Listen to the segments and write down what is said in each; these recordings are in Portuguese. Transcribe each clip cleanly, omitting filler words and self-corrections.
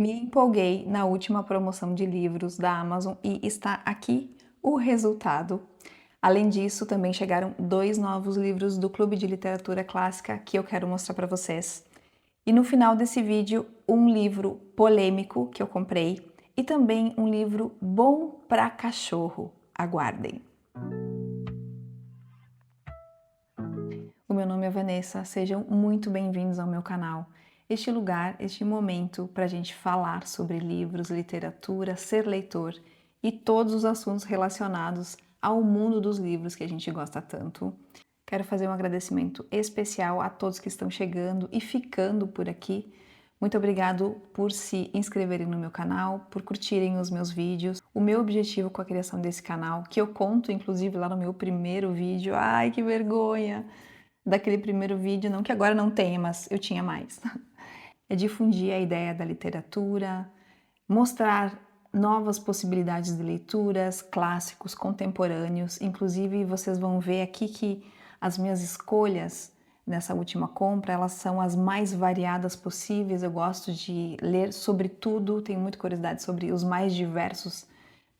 Me empolguei na última promoção de livros da Amazon e está aqui o resultado. Além disso, também chegaram 2 novos livros do Clube de Literatura Clássica que eu quero mostrar para vocês. E no final desse vídeo, um livro polêmico que eu comprei e também um livro bom para cachorro. Aguardem! O meu nome é Vanessa, sejam muito bem-vindos ao meu canal. Este lugar, este momento para a gente falar sobre livros, literatura, ser leitor e todos os assuntos relacionados ao mundo dos livros que a gente gosta tanto. Quero fazer um agradecimento especial a todos que estão chegando e ficando por aqui. Muito obrigado por se inscreverem no meu canal, por curtirem os meus vídeos. O meu objetivo com a criação desse canal, que eu conto inclusive lá no meu primeiro vídeo, ai que vergonha! Daquele primeiro vídeo, não que agora não tenha, mas eu tinha mais. É difundir a ideia da literatura, mostrar novas possibilidades de leituras, clássicos, contemporâneos. Inclusive, vocês vão ver aqui que as minhas escolhas nessa última compra, elas são as mais variadas possíveis. Eu gosto de ler sobre tudo, tenho muita curiosidade sobre os mais diversos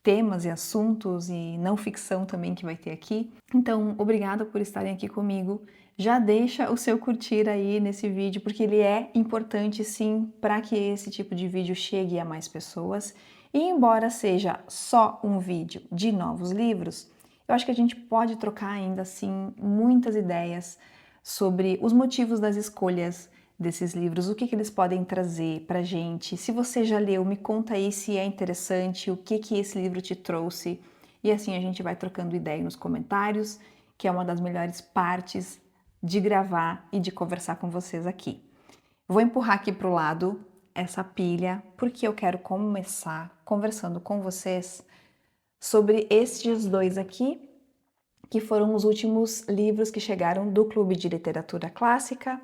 temas e assuntos e não ficção também que vai ter aqui. Então, obrigada por estarem aqui comigo. Já deixa o seu curtir aí nesse vídeo, porque ele é importante sim para que esse tipo de vídeo chegue a mais pessoas. E embora seja só um vídeo de novos livros, eu acho que a gente pode trocar ainda assim muitas ideias sobre os motivos das escolhas desses livros, o que eles podem trazer pra gente. Se você já leu, me conta aí se é interessante, o que esse livro te trouxe. E assim a gente vai trocando ideia nos comentários, que é uma das melhores partes de gravar e de conversar com vocês aqui. Vou empurrar aqui pro lado essa pilha, porque eu quero começar conversando com vocês sobre estes dois aqui, que foram os últimos livros que chegaram do Clube de Literatura Clássica.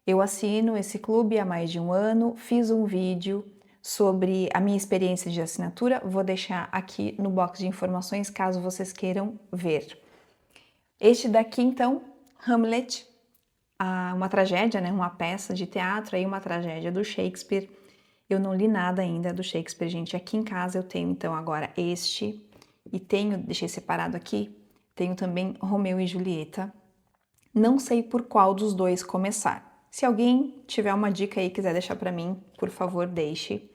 Eu assino esse clube há mais de um ano, fiz um vídeo sobre a minha experiência de assinatura, vou deixar aqui no box de informações caso vocês queiram ver. Este daqui então, Hamlet, uma tragédia, né, uma peça de teatro, aí uma tragédia do Shakespeare. Eu não li nada ainda do Shakespeare, gente. Aqui em casa eu tenho então agora este, e tenho, deixei separado aqui, tenho também Romeu e Julieta. Não sei por qual dos dois começar. Se alguém tiver uma dica aí e quiser deixar para mim, por favor, deixe.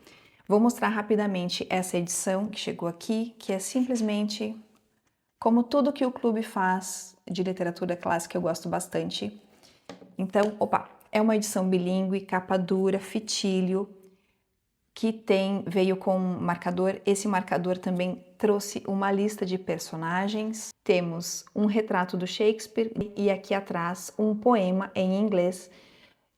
Vou mostrar rapidamente essa edição que chegou aqui, que é simplesmente como tudo que o clube faz de literatura clássica, eu gosto bastante. Então, é uma edição bilíngue, capa dura, fitilho, que veio com um marcador. Esse marcador também trouxe uma lista de personagens. Temos um retrato do Shakespeare e aqui atrás um poema em inglês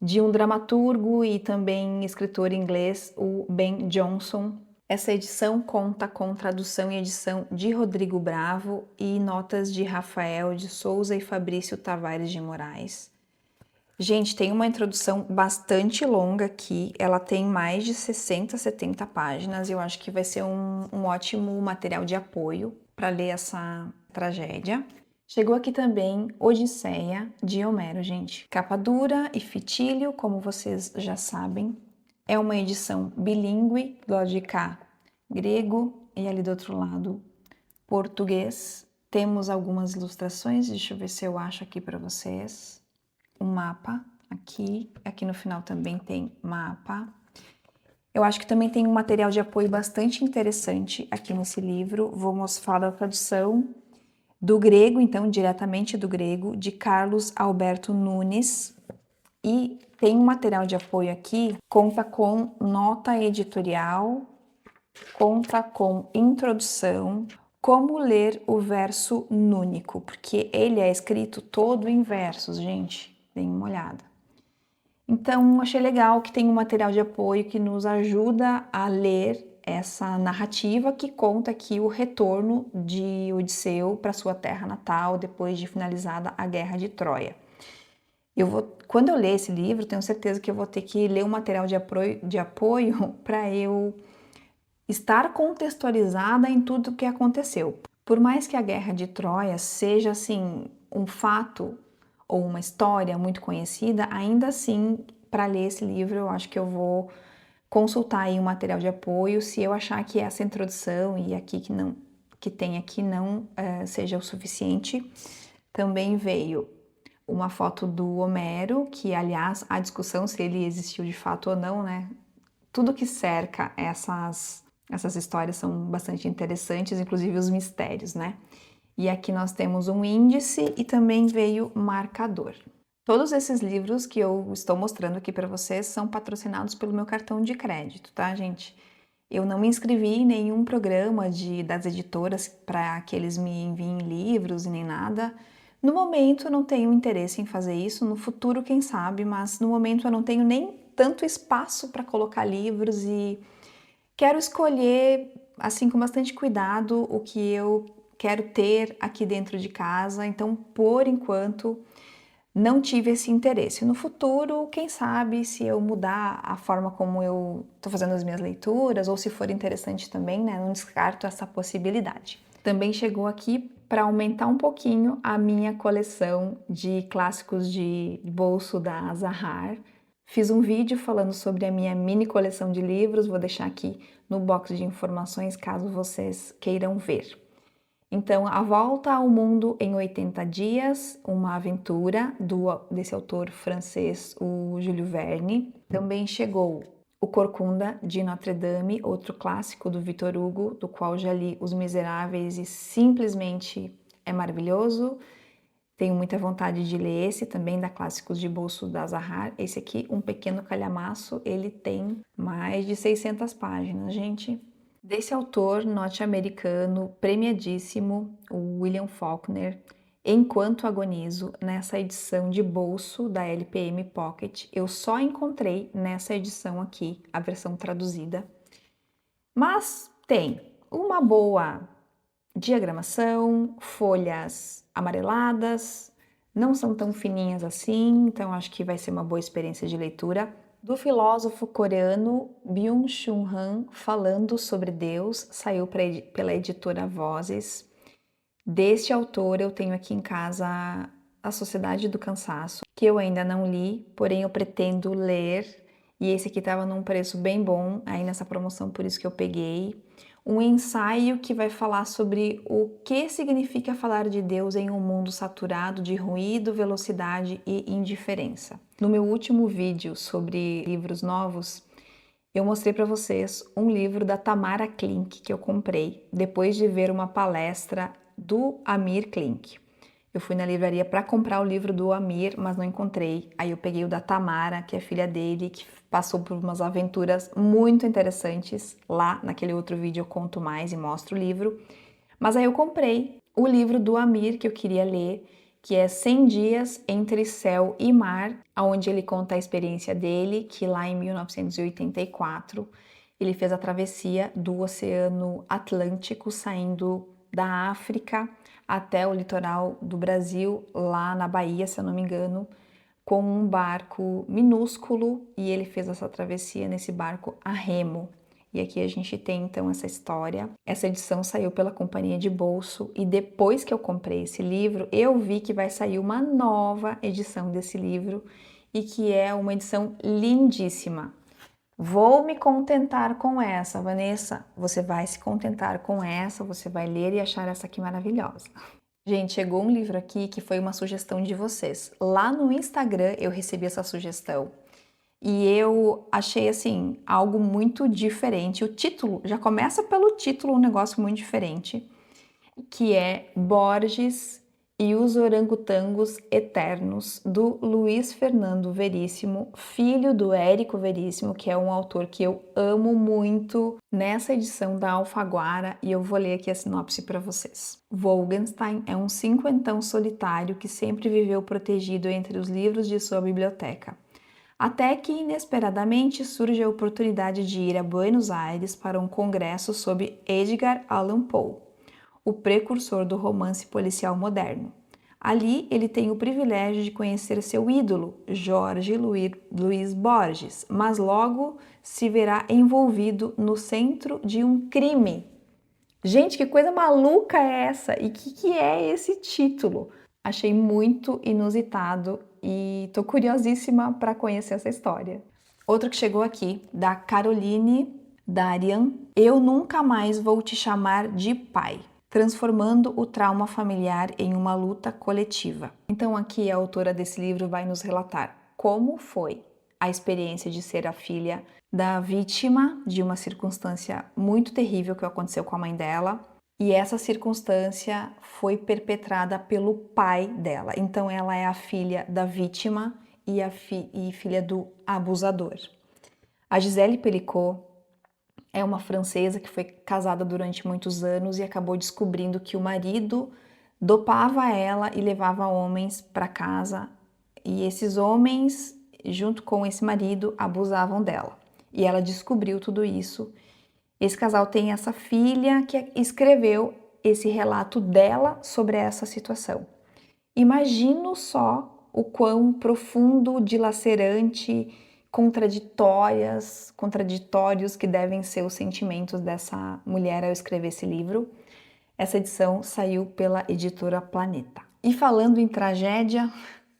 de um dramaturgo e também escritor inglês, o Ben Jonson. Essa edição conta com tradução e edição de Rodrigo Bravo e notas de Rafael de Souza e Fabrício Tavares de Moraes. Gente, tem uma introdução bastante longa aqui, ela tem mais de 60, 70 páginas, eu acho que vai ser um ótimo material de apoio para ler essa tragédia. Chegou aqui também Odisseia, de Homero, gente. Capa dura e fitilho, como vocês já sabem. É uma edição bilíngue, do lado de cá, grego, e ali do outro lado, português. Temos algumas ilustrações, deixa eu ver se eu acho aqui para vocês. Um mapa aqui no final também tem mapa. Eu acho que também tem um material de apoio bastante interessante aqui nesse livro. Vou falar da tradução do grego, então diretamente do grego, de Carlos Alberto Nunes. E tem um material de apoio aqui, conta com nota editorial, conta com introdução, como ler o verso núnico, porque ele é escrito todo em versos, gente. Deem uma olhada. Então, achei legal que tem um material de apoio que nos ajuda a ler essa narrativa que conta aqui o retorno de Odisseu para sua terra natal depois de finalizada a Guerra de Troia. Quando eu ler esse livro, tenho certeza que eu vou ter que ler um material de apoio para eu estar contextualizada em tudo o que aconteceu. Por mais que a Guerra de Troia seja assim um fato ou uma história muito conhecida, ainda assim, para ler esse livro, eu acho que eu vou consultar aí um material de apoio se eu achar que essa introdução e aqui que tem aqui não seja o suficiente. Também veio uma foto do Homero, que aliás há discussão se ele existiu de fato ou não, né? Tudo que cerca essas histórias são bastante interessantes, inclusive os mistérios, né? E aqui nós temos um índice e também veio marcador. Todos esses livros que eu estou mostrando aqui para vocês são patrocinados pelo meu cartão de crédito, tá, gente? Eu não me inscrevi em nenhum programa das editoras para que eles me enviem livros e nem nada. No momento eu não tenho interesse em fazer isso, no futuro quem sabe, mas no momento eu não tenho nem tanto espaço para colocar livros e quero escolher, assim, com bastante cuidado o que eu quero ter aqui dentro de casa. Então, por enquanto, não tive esse interesse. No futuro, quem sabe, se eu mudar a forma como eu estou fazendo as minhas leituras, ou se for interessante também, né? Não descarto essa possibilidade. Também chegou aqui para aumentar um pouquinho a minha coleção de clássicos de bolso da Zahar. Fiz um vídeo falando sobre a minha mini coleção de livros, vou deixar aqui no box de informações caso vocês queiram ver. Então, A Volta ao Mundo em 80 Dias, uma aventura desse autor francês, o Júlio Verne. Também chegou O Corcunda de Notre Dame, outro clássico do Victor Hugo, do qual já li Os Miseráveis e simplesmente é maravilhoso. Tenho muita vontade de ler esse também, da Clássicos de Bolso da Zahar. Esse aqui, Um Pequeno Calhamaço, ele tem mais de 600 páginas, gente. Desse autor norte-americano premiadíssimo, o William Faulkner, Enquanto Agonizo, nessa edição de bolso da LPM Pocket. Eu só encontrei nessa edição aqui, a versão traduzida. Mas tem uma boa diagramação, folhas amareladas, não são tão fininhas assim, então acho que vai ser uma boa experiência de leitura. Do filósofo coreano Byung-Chul Han, Falando sobre Deus, saiu pela editora Vozes. Deste autor eu tenho aqui em casa A Sociedade do Cansaço, que eu ainda não li, porém eu pretendo ler, e esse aqui estava num preço bem bom aí nessa promoção, por isso que eu peguei. Um ensaio que vai falar sobre o que significa falar de Deus em um mundo saturado de ruído, velocidade e indiferença. No meu último vídeo sobre livros novos, eu mostrei para vocês um livro da Tamara Klink que eu comprei depois de ver uma palestra do Amir Klink. Eu fui na livraria para comprar o livro do Amir, mas não encontrei. Aí eu peguei o da Tamara, que é filha dele, que passou por umas aventuras muito interessantes. Lá naquele outro vídeo eu conto mais e mostro o livro. Mas aí eu comprei o livro do Amir que eu queria ler, que é 100 Dias entre Céu e Mar, onde ele conta a experiência dele, que lá em 1984 ele fez a travessia do Oceano Atlântico, saindo da África até o litoral do Brasil, lá na Bahia, se eu não me engano, com um barco minúsculo, e ele fez essa travessia nesse barco a remo. E aqui a gente tem então essa história. Essa edição saiu pela Companhia de Bolso e depois que eu comprei esse livro, eu vi que vai sair uma nova edição desse livro e que é uma edição lindíssima. Vou me contentar com essa, Vanessa. Você vai se contentar com essa, você vai ler e achar essa aqui maravilhosa. Gente, chegou um livro aqui que foi uma sugestão de vocês. Lá no Instagram eu recebi essa sugestão e eu achei assim algo muito diferente. O título já começa pelo título, um negócio muito diferente, que é Borges e os Orangotangos Eternos, do Luiz Fernando Veríssimo, filho do Érico Veríssimo, que é um autor que eu amo muito, nessa edição da Alfaguara, e eu vou ler aqui a sinopse para vocês. Wolkenstein é um cinquentão solitário que sempre viveu protegido entre os livros de sua biblioteca. Até que, inesperadamente, surge a oportunidade de ir a Buenos Aires para um congresso sobre Edgar Allan Poe, o precursor do romance policial moderno. Ali, ele tem o privilégio de conhecer seu ídolo, Jorge Luiz Borges, mas logo se verá envolvido no centro de um crime. Gente, que coisa maluca é essa? E o que é esse título? Achei muito inusitado e tô curiosíssima para conhecer essa história. Outro que chegou aqui, da Caroline Darian, Eu Nunca Mais Vou Te Chamar de Pai, transformando o trauma familiar em uma luta coletiva. Então aqui a autora desse livro vai nos relatar como foi a experiência de ser a filha da vítima de uma circunstância muito terrível que aconteceu com a mãe dela, e essa circunstância foi perpetrada pelo pai dela. Então ela é a filha da vítima e filha do abusador. A Gisèle Pelicot é uma francesa que foi casada durante muitos anos e acabou descobrindo que o marido dopava ela e levava homens para casa, e esses homens, junto com esse marido, abusavam dela. E ela descobriu tudo isso. Esse casal tem essa filha que escreveu esse relato dela sobre essa situação. Imagino só o quão profundo, dilacerante, contraditórios que devem ser os sentimentos dessa mulher ao escrever esse livro. Essa edição saiu pela editora Planeta. E falando em tragédia,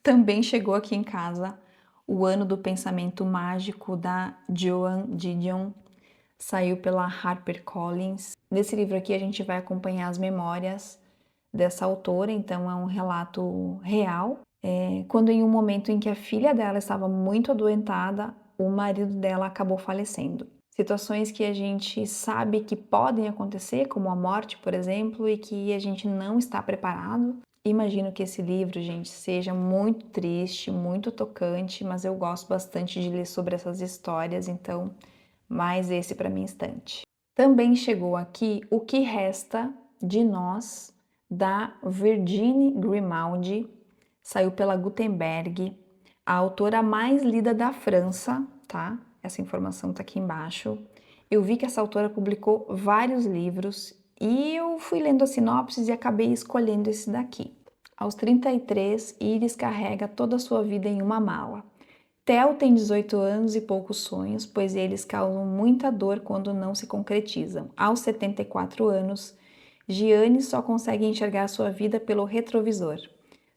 também chegou aqui em casa O Ano do Pensamento Mágico, da Joan Didion. Saiu pela HarperCollins. Nesse livro aqui a gente vai acompanhar as memórias dessa autora, então é um relato real. Quando em um momento em que a filha dela estava muito adoentada, o marido dela acabou falecendo. Situações que a gente sabe que podem acontecer, como a morte, por exemplo, e que a gente não está preparado. Imagino que esse livro, gente, seja muito triste, muito tocante, mas eu gosto bastante de ler sobre essas histórias, então mais esse para minha estante. Também chegou aqui O Que Resta de Nós, da Virginie Grimaldi, saiu pela Gutenberg, a autora mais lida da França, tá? Essa informação tá aqui embaixo. Eu vi que essa autora publicou vários livros e eu fui lendo as sinopses e acabei escolhendo esse daqui. Aos 33, Iris carrega toda a sua vida em uma mala. Theo tem 18 anos e poucos sonhos, pois eles causam muita dor quando não se concretizam. Aos 74 anos, Gianni só consegue enxergar sua vida pelo retrovisor.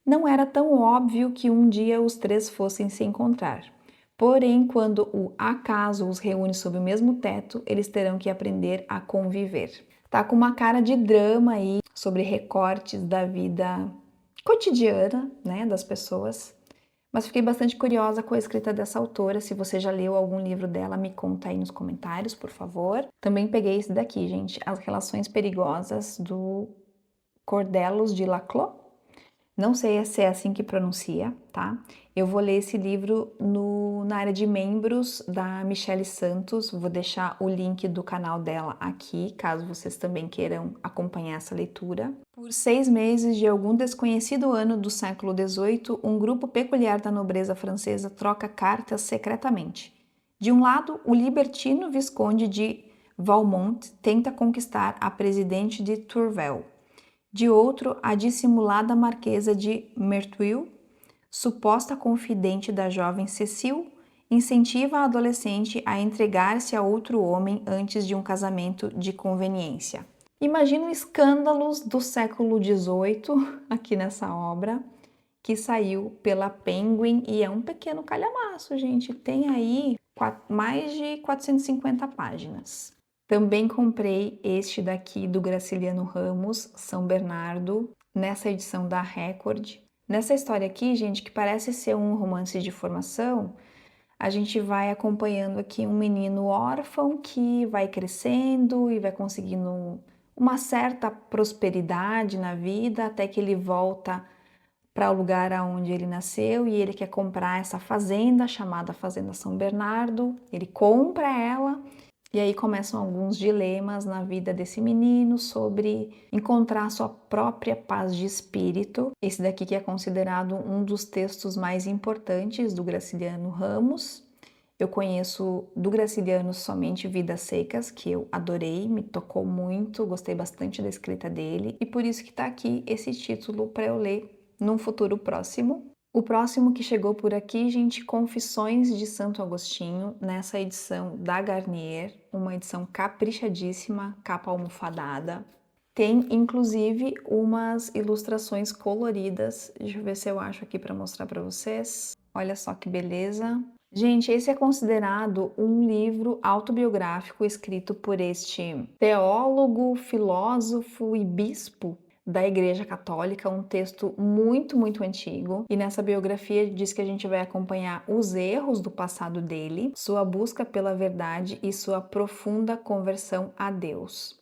Não era tão óbvio que um dia os três fossem se encontrar. Porém, quando o acaso os reúne sob o mesmo teto, eles terão que aprender a conviver. Tá com uma cara de drama aí sobre recortes da vida cotidiana, né, das pessoas. Mas fiquei bastante curiosa com a escrita dessa autora. Se você já leu algum livro dela, me conta aí nos comentários, por favor. Também peguei esse daqui, gente, As Relações Perigosas, do Cordelos de Laclos. Não sei se é assim que pronuncia, tá? Eu vou ler esse livro na área de membros da Michele Santos. Vou deixar o link do canal dela aqui, caso vocês também queiram acompanhar essa leitura. Por 6 meses de algum desconhecido ano do século XVIII, um grupo peculiar da nobreza francesa troca cartas secretamente. De um lado, o libertino Visconde de Valmont tenta conquistar a presidente de Tourvel. De outro, a dissimulada marquesa de Merteuil, suposta confidente da jovem Cecile, incentiva a adolescente a entregar-se a outro homem antes de um casamento de conveniência. Imagino escândalos do século XVIII aqui nessa obra, que saiu pela Penguin e é um pequeno calhamaço, gente. Tem aí mais de 450 páginas. Também comprei este daqui do Graciliano Ramos, São Bernardo, nessa edição da Record. Nessa história aqui, gente, que parece ser um romance de formação, a gente vai acompanhando aqui um menino órfão que vai crescendo e vai conseguindo uma certa prosperidade na vida, até que ele volta para o lugar onde ele nasceu e ele quer comprar essa fazenda chamada Fazenda São Bernardo. Ele compra ela. E aí começam alguns dilemas na vida desse menino sobre encontrar sua própria paz de espírito. Esse daqui que é considerado um dos textos mais importantes do Graciliano Ramos. Eu conheço do Graciliano somente Vidas Secas, que eu adorei, me tocou muito, gostei bastante da escrita dele. E por isso que está aqui esse título para eu ler num futuro próximo. O próximo que chegou por aqui, gente, Confissões de Santo Agostinho, nessa edição da Garnier, uma edição caprichadíssima, capa almofadada. Tem, inclusive, umas ilustrações coloridas. Deixa eu ver se eu acho aqui para mostrar para vocês. Olha só que beleza. Gente, esse é considerado um livro autobiográfico escrito por este teólogo, filósofo e bispo da Igreja Católica, um texto muito, muito antigo. E nessa biografia diz que a gente vai acompanhar os erros do passado dele, sua busca pela verdade e sua profunda conversão a Deus.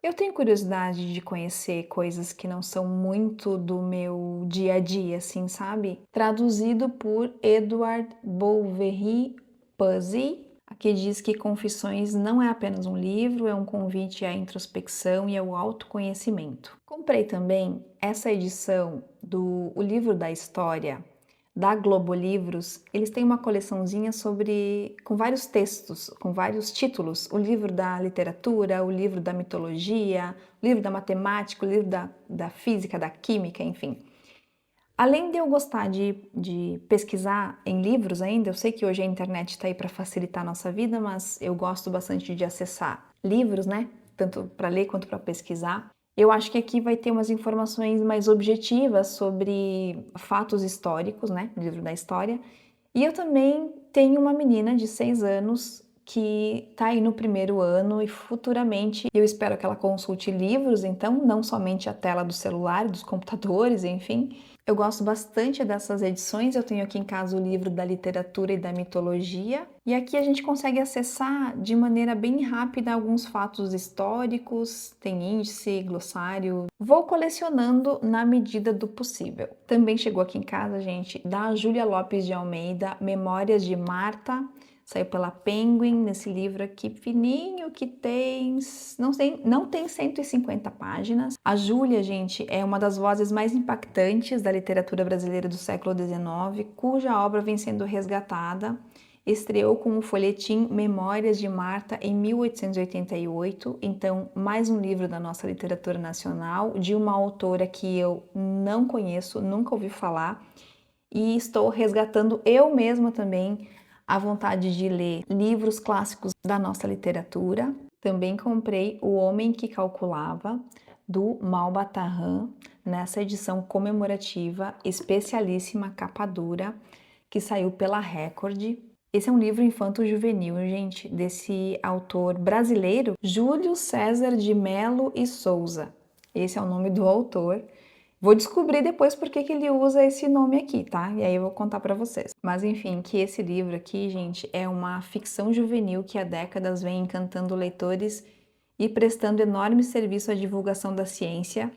Eu tenho curiosidade de conhecer coisas que não são muito do meu dia a dia, assim, sabe? Traduzido por Edward Bouverie Puzy, que diz que Confissões não é apenas um livro, é um convite à introspecção e ao autoconhecimento. Comprei também essa edição do O Livro da História, da Globo Livros. Eles têm uma coleçãozinha com vários textos, com vários títulos: o livro da literatura, o livro da mitologia, o livro da matemática, o livro da física, da química, enfim. Além de eu gostar de pesquisar em livros ainda, eu sei que hoje a internet está aí para facilitar a nossa vida, mas eu gosto bastante de acessar livros, né? Tanto para ler quanto para pesquisar. Eu acho que aqui vai ter umas informações mais objetivas sobre fatos históricos, né? O livro da história. E eu também tenho uma menina de 6 anos que está aí no primeiro ano e futuramente eu espero que ela consulte livros, então, não somente a tela do celular, dos computadores, enfim. Eu gosto bastante dessas edições, eu tenho aqui em casa o livro da literatura e da mitologia, e aqui a gente consegue acessar de maneira bem rápida alguns fatos históricos, tem índice, glossário. Vou colecionando na medida do possível. Também chegou aqui em casa, gente, da Júlia Lopes de Almeida, Memórias de Marta. Saiu pela Penguin, nesse livro aqui fininho que não tem 150 páginas. A Júlia, gente, é uma das vozes mais impactantes da literatura brasileira do século XIX, cuja obra vem sendo resgatada. Estreou com o folhetim Memórias de Marta em 1888, então mais um livro da nossa literatura nacional, de uma autora que eu não conheço, nunca ouvi falar, e estou resgatando eu mesma também a vontade de ler livros clássicos da nossa literatura. Também comprei O Homem que Calculava, do Malbataan, nessa edição comemorativa especialíssima capa dura, que saiu pela Record. Esse é um livro infanto-juvenil, gente, desse autor brasileiro, Júlio César de Melo e Souza. Esse é o nome do autor. Vou descobrir depois por que ele usa esse nome aqui, tá? E aí eu vou contar para vocês. Mas enfim, que esse livro aqui, gente, é uma ficção juvenil que há décadas vem encantando leitores e prestando enorme serviço à divulgação da ciência,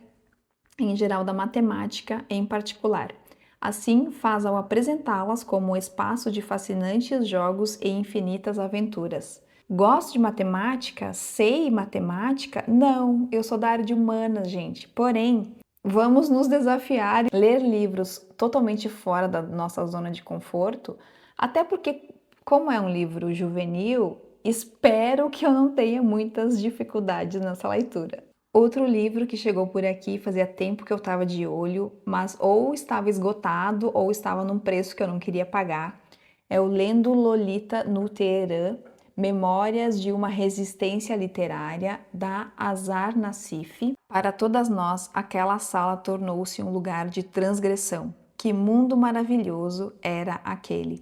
em geral da matemática em particular. Assim, faz ao apresentá-las como um espaço de fascinantes jogos e infinitas aventuras. Gosto de matemática? Sei matemática? Não, eu sou da área de humanas, gente. Porém, vamos nos desafiar a ler livros totalmente fora da nossa zona de conforto, até porque, como é um livro juvenil, espero que eu não tenha muitas dificuldades nessa leitura. Outro livro que chegou por aqui fazia tempo que eu estava de olho, mas ou estava esgotado ou estava num preço que eu não queria pagar, é o Lendo Lolita no Teherã, Memórias de uma Resistência Literária, da Azar Nassif. Para todas nós, aquela sala tornou-se um lugar de transgressão. Que mundo maravilhoso era aquele!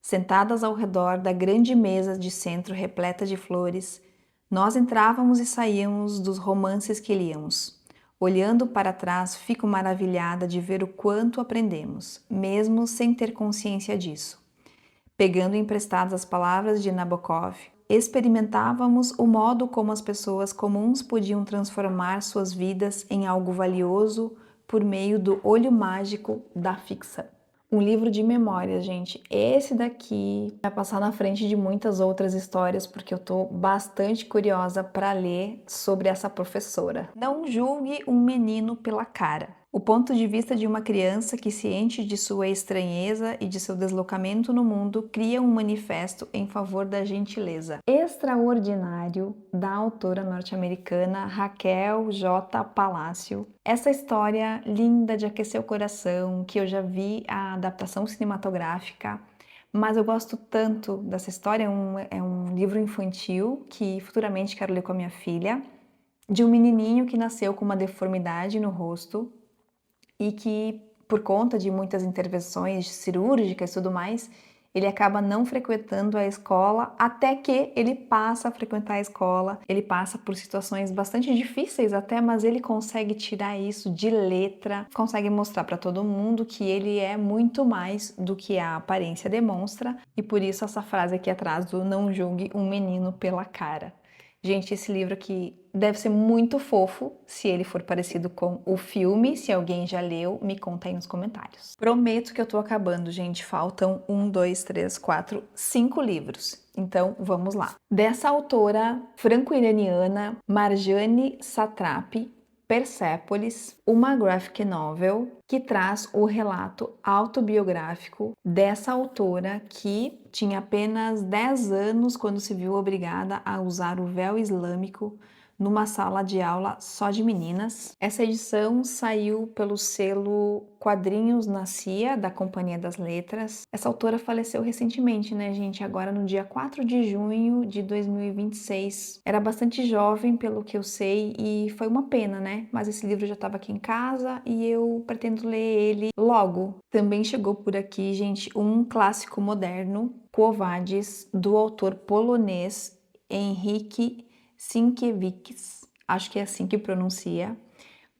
Sentadas ao redor da grande mesa de centro repleta de flores, nós entrávamos e saíamos dos romances que líamos. Olhando para trás, fico maravilhada de ver o quanto aprendemos, mesmo sem ter consciência disso. Pegando emprestadas as palavras de Nabokov, experimentávamos o modo como as pessoas comuns podiam transformar suas vidas em algo valioso por meio do olho mágico da ficção. Um livro de memórias, gente. Esse daqui vai passar na frente de muitas outras histórias porque eu tô bastante curiosa para ler sobre essa professora. Não julgue um menino pela cara. O ponto de vista de uma criança que, ciente de sua estranheza e de seu deslocamento no mundo, cria um manifesto em favor da gentileza. Extraordinário, da autora norte-americana Raquel J. Palacio. Essa história linda de aquecer o coração, que eu já vi a adaptação cinematográfica, mas eu gosto tanto dessa história, é um livro infantil que futuramente quero ler com a minha filha, de um menininho que nasceu com uma deformidade no rosto, e que, por conta de muitas intervenções cirúrgicas e tudo mais, ele acaba não frequentando a escola até que ele passa a frequentar a escola. Ele passa por situações bastante difíceis até, mas ele consegue tirar isso de letra, consegue mostrar para todo mundo que ele é muito mais do que a aparência demonstra, e por isso essa frase aqui atrás do "não julgue um menino pela cara". Gente, esse livro aqui deve ser muito fofo, se ele for parecido com o filme. Se alguém já leu, me conta aí nos comentários. Prometo que eu tô acabando, gente. Faltam 5 livros. Então, vamos lá. Dessa autora franco-iraniana, Marjane Satrapi, Persépolis, uma graphic novel que traz o relato autobiográfico dessa autora que tinha apenas 10 anos quando se viu obrigada a usar o véu islâmico numa sala de aula só de meninas. Essa edição saiu pelo selo Quadrinhos na CIA, da Companhia das Letras. Essa autora faleceu recentemente, né, gente? Agora no dia 4 de junho de 2026. Era bastante jovem, pelo que eu sei, e foi uma pena, né? Mas esse livro já estava aqui em casa e eu pretendo ler ele logo. Também chegou por aqui, gente, um clássico moderno, Quo Vadis, do autor polonês Henryk Sienkiewicz, acho que é assim que pronuncia,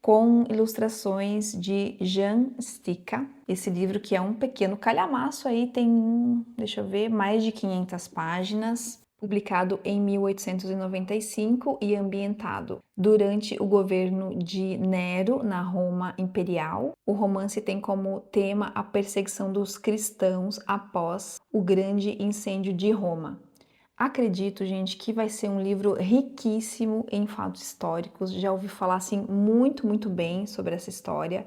com ilustrações de Jan Stika. Esse livro que é um pequeno calhamaço aí, tem, deixa eu ver, mais de 500 páginas, publicado em 1895 e ambientado durante o governo de Nero na Roma Imperial. O romance tem como tema a perseguição dos cristãos após o grande incêndio de Roma. Acredito, gente, que vai ser um livro riquíssimo em fatos históricos. Já ouvi falar, assim, muito bem sobre essa história.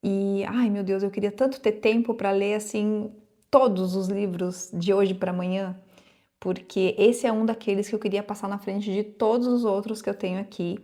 E, ai meu Deus, eu queria tanto ter tempo para ler, assim, todos os livros de hoje para amanhã, porque esse é um daqueles que eu queria passar na frente de todos os outros que eu tenho aqui.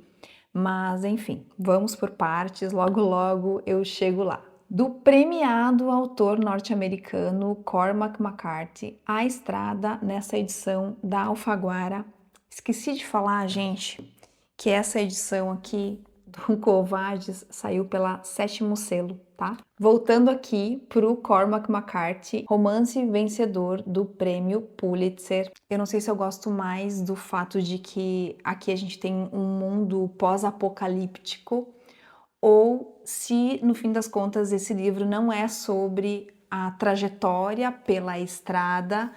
Mas, enfim, vamos por partes, logo eu chego lá. Do premiado autor norte-americano Cormac McCarthy, A Estrada, nessa edição da Alfaguara. Esqueci de falar, gente, que essa edição aqui do Quo Vadis saiu pela Sétimo Selo, tá? Voltando aqui pro Cormac McCarthy, romance vencedor do prêmio Pulitzer. Eu não sei se eu gosto mais do fato de que aqui a gente tem um mundo pós-apocalíptico, ou se, no fim das contas, esse livro não é sobre a trajetória pela estrada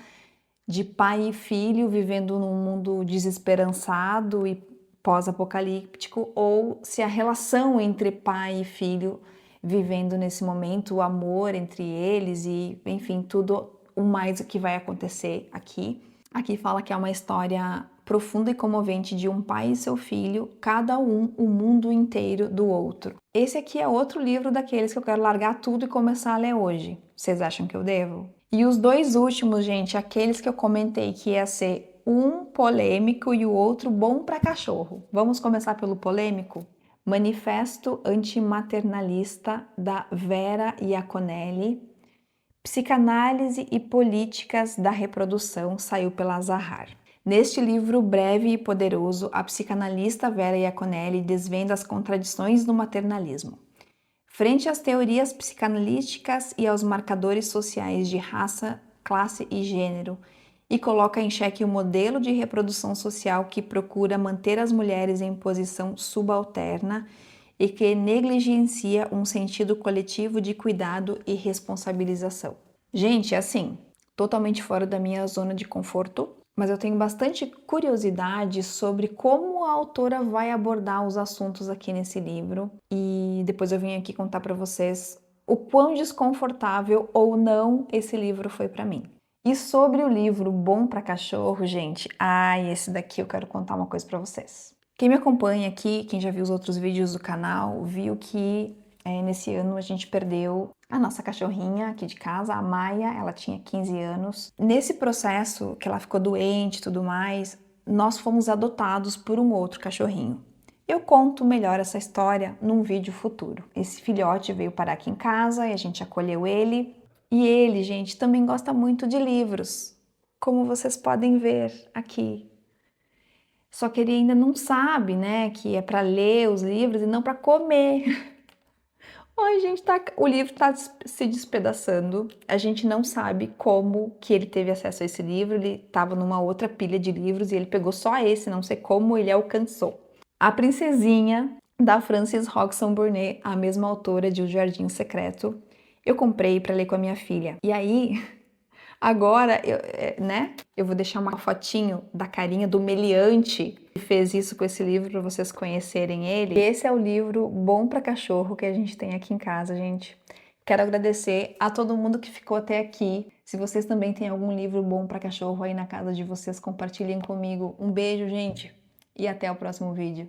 de pai e filho vivendo num mundo desesperançado e pós-apocalíptico, ou se a relação entre pai e filho vivendo nesse momento, o amor entre eles e, enfim, tudo o mais que vai acontecer aqui. Aqui fala que é uma história profunda e comovente de um pai e seu filho, cada um o mundo inteiro do outro. Esse aqui é outro livro daqueles que eu quero largar tudo e começar a ler hoje. Vocês acham que eu devo? E os dois últimos, gente, aqueles que eu comentei que ia ser um polêmico e o outro bom para cachorro. Vamos começar pelo polêmico? Manifesto Antimaternalista, da Vera Iaconelli. Psicanálise e Políticas da Reprodução, saiu pela Zahar. Neste livro breve e poderoso, a psicanalista Vera Iaconelli desvenda as contradições do maternalismo. Frente às teorias psicanalíticas e aos marcadores sociais de raça, classe e gênero, e coloca em xeque o modelo de reprodução social que procura manter as mulheres em posição subalterna e que negligencia um sentido coletivo de cuidado e responsabilização. Gente, assim, totalmente fora da minha zona de conforto, mas eu tenho bastante curiosidade sobre como a autora vai abordar os assuntos aqui nesse livro, e depois eu vim aqui contar para vocês o quão desconfortável ou não esse livro foi para mim. E sobre o livro Bom para Cachorro, gente, esse daqui eu quero contar uma coisa para vocês. Quem me acompanha aqui, quem já viu os outros vídeos do canal, viu que nesse ano a gente perdeu a nossa cachorrinha aqui de casa, a Maia. Ela tinha 15 anos. Nesse processo que ela ficou doente e tudo mais, nós fomos adotados por um outro cachorrinho. Eu conto melhor essa história num vídeo futuro. Esse filhote veio parar aqui em casa e a gente acolheu ele. E ele, gente, também gosta muito de livros, como vocês podem ver aqui. Só que ele ainda não sabe, né, que é para ler os livros e não para comer. Ai, gente, o livro tá se despedaçando. A gente não sabe como que ele teve acesso a esse livro. Ele estava numa outra pilha de livros e ele pegou só esse, não sei como ele alcançou. A Princesinha, da Frances Hodgson Burnett, a mesma autora de O Jardim Secreto. Eu comprei para ler com a minha filha. E aí, agora, eu vou deixar uma fotinho da carinha do meliante que fez isso com esse livro para vocês conhecerem ele. Esse é o livro bom para cachorro que a gente tem aqui em casa, gente. Quero agradecer a todo mundo que ficou até aqui. Se vocês também têm algum livro bom para cachorro aí na casa de vocês, compartilhem comigo. Um beijo, gente, e até o próximo vídeo.